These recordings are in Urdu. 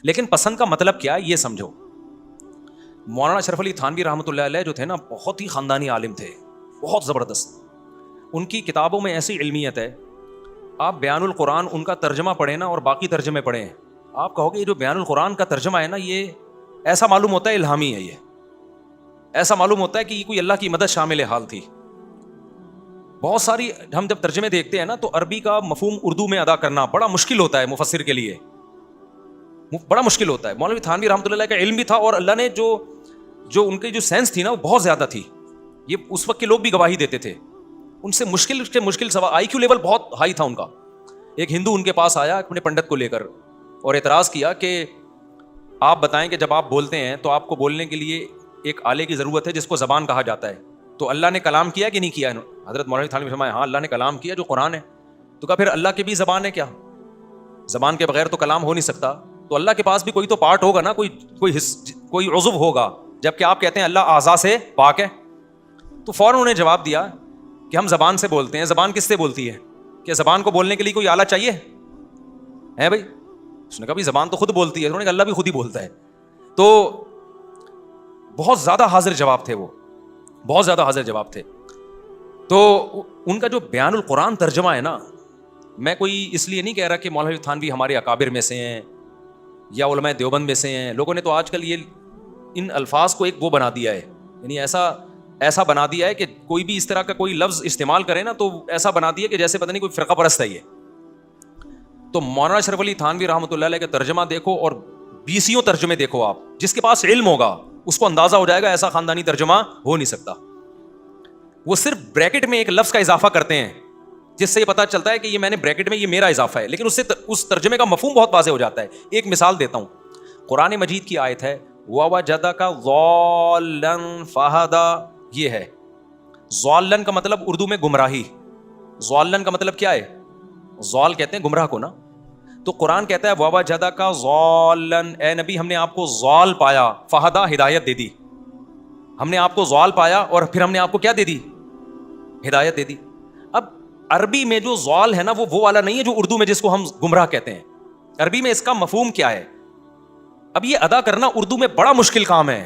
لیکن پسند کا مطلب کیا ہے یہ سمجھو. مولانا اشرف علی تھانوی رحمۃ اللہ علیہ جو تھے نا, بہت ہی خاندانی عالم تھے, بہت زبردست. ان کی کتابوں میں ایسی علمیت ہے, آپ بیان القرآن ان کا ترجمہ پڑھیں نا اور باقی ترجمے پڑھیں, آپ کہو گے یہ جو بیان القرآن کا ترجمہ ہے نا, یہ ایسا معلوم ہوتا ہے الہامی ہے, یہ ایسا معلوم ہوتا ہے کہ یہ کوئی اللہ کی مدد شامل حال تھی. بہت ساری ہم جب ترجمے دیکھتے ہیں نا تو عربی کا مفہوم اردو میں ادا کرنا بڑا مشکل ہوتا ہے مفسر کے لیے, بڑا مشکل ہوتا ہے. مولوی تھانوی رحمۃ اللہ کا علم بھی تھا اور اللہ نے جو ان کی جو سینس تھی نا وہ بہت زیادہ تھی. یہ اس وقت کے لوگ بھی گواہی دیتے تھے. ان سے مشکل سوال, آئی کیو لیول بہت ہائی تھا ان کا. ایک ہندو ان کے پاس آیا اپنے پنڈت کو لے کر اور اعتراض کیا کہ آپ بتائیں کہ جب آپ بولتے ہیں تو آپ کو بولنے کے لیے ایک آلے کی ضرورت ہے جس کو زبان کہا جاتا ہے, تو اللہ نے کلام کیا کہ نہیں کیا؟ حضرت مولانا تھانوی نے فرمایا ہاں اللہ نے کلام کیا جو قرآن ہے. تو کہا پھر اللہ کی بھی زبان ہے کیا؟ زبان کے بغیر تو کلام ہو نہیں سکتا, تو اللہ کے پاس بھی کوئی تو پارٹ ہوگا نا, کوئی عضو ہوگا, جبکہ آپ کہتے ہیں اللہ اعضاء سے پاک ہے. تو فوراً انہوں نے جواب دیا کہ ہم زبان سے بولتے ہیں. زبان کس سے بولتی ہے؟ کہ زبان کو بولنے کے لیے کوئی آلہ چاہیے ہے بھائی؟ اس نے کہا بھائی زبان تو خود بولتی ہے. انہوں نے کہا اللہ بھی خود ہی بولتا ہے. تو بہت زیادہ حاضر جواب تھے, وہ بہت زیادہ حاضر جواب تھے. تو ان کا جو بیان القرآن ترجمہ ہے نا, میں کوئی اس لیے نہیں کہہ رہا کہ مولانا تھانوی ہمارے اکابر میں سے ہیں یا علماء دیوبند میں سے ہیں. لوگوں نے تو آج کل یہ ان الفاظ کو ایک وہ بنا دیا ہے, یعنی ایسا بنا دیا ہے کہ کوئی بھی اس طرح کا کوئی لفظ استعمال کرے نا تو ایسا بنا دیا کہ جیسے پتہ نہیں کوئی فرقہ پرست ہے یہ. تو مولانا اشرف علی تھانوی رحمۃ اللہ علیہ کا ترجمہ دیکھو اور 20 ترجمے دیکھو آپ, جس کے پاس علم ہوگا اس کو اندازہ ہو جائے گا ایسا خاندانی ترجمہ ہو نہیں سکتا. وہ صرف بریکٹ میں ایک لفظ کا اضافہ کرتے ہیں جس سے یہ پتہ چلتا ہے کہ یہ میں نے بریکٹ میں یہ میرا اضافہ ہے, لیکن اس سے اس ترجمے کا مفہوم بہت واضح ہو جاتا ہے. ایک مثال دیتا ہوں, قرآن مجید کی آیت ہے وَوَجَدَكَ ضَالًّا فَهَدَىٰ. یہ ہے ضالن کا مطلب اردو میں گمراہی. ضالن کا مطلب کیا ہے؟ ضال کہتے ہیں گمراہ کو نا. تو قرآن کہتا ہے وَوَجَدَكَ ضَالًّا, اے نبی ہم نے آپ کو ضال پایا, فَهَدَىٰ ہدایت دے دی. ہم نے آپ کو ضال پایا اور پھر ہم نے آپ کو کیا دے دی؟ ہدایت دے دی. اب عربی میں جو ضال ہے نا وہ والا نہیں ہے جو اردو میں جس کو ہم گمراہ کہتے ہیں. عربی میں اس کا مفہوم کیا ہے؟ اب یہ ادا کرنا اردو میں بڑا مشکل کام ہے,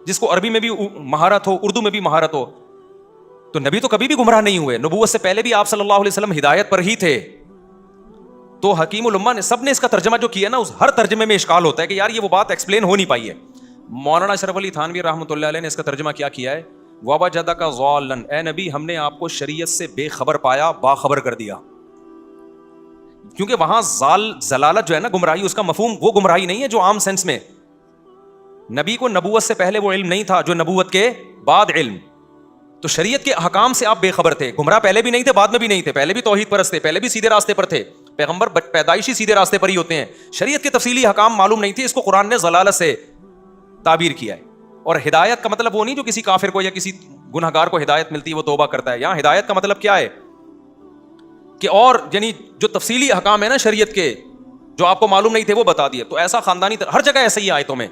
جس کو عربی میں بھی مہارت ہو اردو میں بھی مہارت ہو. تو نبی تو کبھی بھی گمراہ نہیں ہوئے, نبوت سے پہلے بھی آپ صلی اللہ علیہ وسلم ہدایت پر ہی تھے. تو حکیم الامہ نے سب نے اس کا ترجمہ جو کیا نا, اس ہر ترجمے میں اشکال ہوتا ہے کہ یار یہ وہ بات ایکسپلین ہو نہیں پائی ہے. مولانا اشرف علی تھانوی رحمۃ اللہ علیہ نے اس کا ترجمہ کیا ہے وَوَجَدَكَ ضَالًّا, اے نبی ہم نے آپ کو شریعت سے بے خبر پایا, باخبر کر دیا. کیونکہ وہاں ضلالت جو ہے نا گمراہی, اس کا مفہوم وہ گمراہی نہیں ہے جو عام سینس میں. نبی کو نبوت سے پہلے وہ علم نہیں تھا جو نبوت کے بعد علم. تو شریعت کے احکام سے آپ بے خبر تھے. گمراہ پہلے بھی نہیں تھے, بعد میں بھی نہیں تھے. پہلے بھی توحید پرست تھے, پہلے بھی سیدھے راستے پر تھے. پیغمبر پیدائشی سیدھے راستے پر ہی ہوتے ہیں. شریعت کے تفصیلی احکام معلوم نہیں تھے. اس کو قرآن نے ضلالت سے تعبیر کیا ہے. اور ہدایت کا مطلب وہ نہیں جو کسی کافر کو یا کسی گنہگار کو ہدایت ملتی ہے وہ توبہ کرتا ہے. یہاں ہدایت کا مطلب کیا ہے کہ اور یعنی جو تفصیلی احکام ہے نا شریعت کے جو آپ کو معلوم نہیں تھے وہ بتا دیے. تو ایسا خاندانی ہر جگہ ایسا ہی آیتوں میں,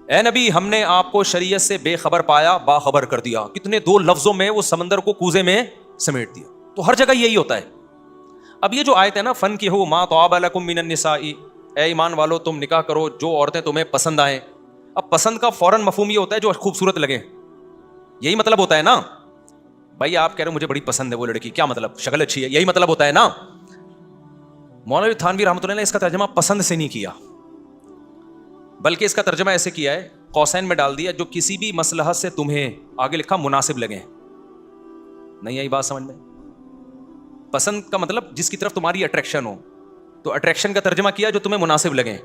اے نبی ہم نے آپ کو شریعت سے بے خبر پایا, باخبر کر دیا. کتنے دو لفظوں میں وہ سمندر کو کوزے میں سمیٹ دیا. تو ہر جگہ یہی ہوتا ہے. اب یہ جو آیت ہے نا فَانْكِحُوا مَا طَابَ لَكُم مِّنَ النِّسَاءِ, اے ایمان والو تم نکاح کرو جو عورتیں تمہیں پسند آئیں. اب پسند کا فوراً مفہوم یہ ہوتا ہے جو خوبصورت لگے, یہی مطلب ہوتا ہے نا. بھائی آپ کہہ رہے ہو مجھے بڑی پسند ہے وہ لڑکی, کیا مطلب؟ شکل اچھی ہے, یہی مطلب ہوتا ہے نا. مولانا تھانوی رحمۃ اللہ نے اس کا ترجمہ پسند سے نہیں کیا, بلکہ اس کا ترجمہ ایسے کیا ہے, قوسین میں ڈال دیا جو کسی بھی مصلحت سے تمہیں, آگے لکھا مناسب لگے. نہیں آئی بات سمجھ میں؟ پسند کا مطلب جس کی طرف تمہاری اٹریکشن ہو, تو اٹریکشن کا ترجمہ کیا جو تمہیں مناسب لگیں,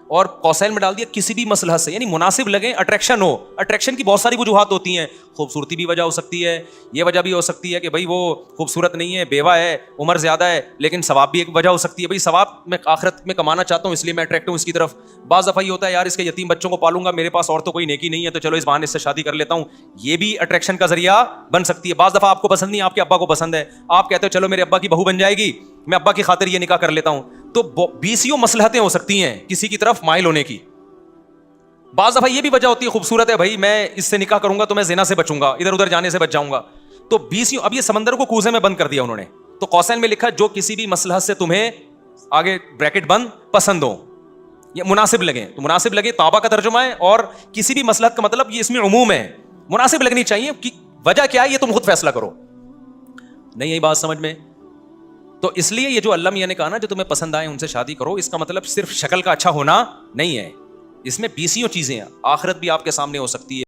اور قوسین میں ڈال دیا کسی بھی مصلحت سے, یعنی مناسب لگیں, اٹریکشن ہو. اٹریکشن کی بہت ساری وجوہات ہوتی ہیں, خوبصورتی بھی وجہ ہو سکتی ہے, یہ وجہ بھی ہو سکتی ہے کہ بھائی وہ خوبصورت نہیں ہے, بیوہ ہے, عمر زیادہ ہے, لیکن ثواب بھی ایک وجہ ہو سکتی ہے, بھائی ثواب میں آخرت میں کمانا چاہتا ہوں اس لیے میں اٹریکٹ ہوں اس کی طرف. بعض دفعہ یہ ہوتا ہے یار اس کے یتیم بچوں کو پالوں گا, میرے پاس اور تو کوئی نیکی نہیں ہے تو چلو اس بہانے سے شادی کر لیتا ہوں, یہ بھی اٹریکشن کا ذریعہ بن سکتی ہے. بعض دفعہ آپ کو پسند نہیں, آپ کے ابا کو پسند ہے, آپ کہتے ہو چلو میرے ابا کی بہو بن جائے گی, میں ابا کی خاطر یہ نکاح کر لیتا ہوں. تو 20 مصلحتیں ہو سکتی ہیں کسی کی طرف مائل ہونے کی. بعض دفعہ یہ بھی وجہ ہوتی ہے خوبصورت ہے بھائی میں اس سے نکاح کروں گا تو میں زنا سے بچوں گا, ادھر ادھر جانے سے بچ جاؤں گا. تو 20 اب یہ سمندر کو کوزے میں بند کر دیا انہوں نے. تو قوسین میں لکھا جو کسی بھی مصلحت سے تمہیں, آگے بریکٹ بند, پسند ہو. یہ مناسب لگے تو مناسب لگے توبہ کا ترجمہ ہے, اور کسی بھی مصلحت کا مطلب یہ اس میں عموم ہے, مناسب لگنی چاہیے. وجہ کیا ہے یہ تم خود فیصلہ کرو. نہیں یہی بات سمجھ میں؟ تو اس لیے یہ جو اللہ میاں نے کہا نا جو تمہیں پسند آئے ان سے شادی کرو, اس کا مطلب صرف شکل کا اچھا ہونا نہیں ہے, اس میں 20 چیزیں ہیں. آخرت بھی آپ کے سامنے ہو سکتی ہے,